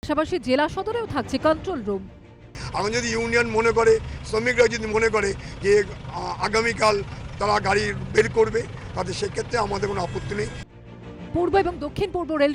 পাশাপাশি জেলা সদরেও থাকছে কন্ট্রোল রুম। এখন যদি ইউনিয়ন মনে করে, শ্রমিকরা যদি মনে করে যে আগামীকাল তারা গাড়ি বের করবে, তাতে সেক্ষেত্রে আমাদের কোনো আপত্তি নেই। পূর্ব এবং দক্ষিণ পূর্ব রেল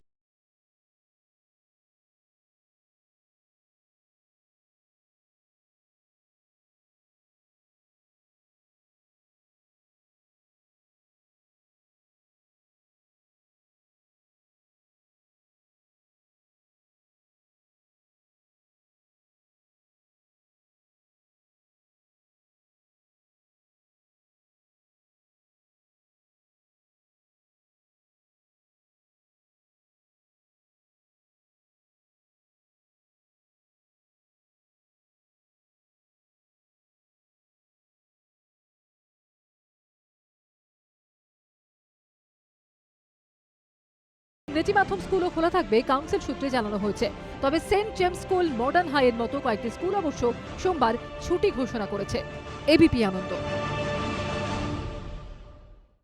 ইংরেজি মাধ্যম স্কুলও খোলা থাকবে কাউন্সিল সূত্রে জানানো হয়েছে। তবে সেন্ট জেমস স্কুল, মডার্ন হাইয়ের মতো কয়েকটি স্কুল অবশ্য সোমবার ছুটি ঘোষণা করেছে। এবিপি আনন্দ।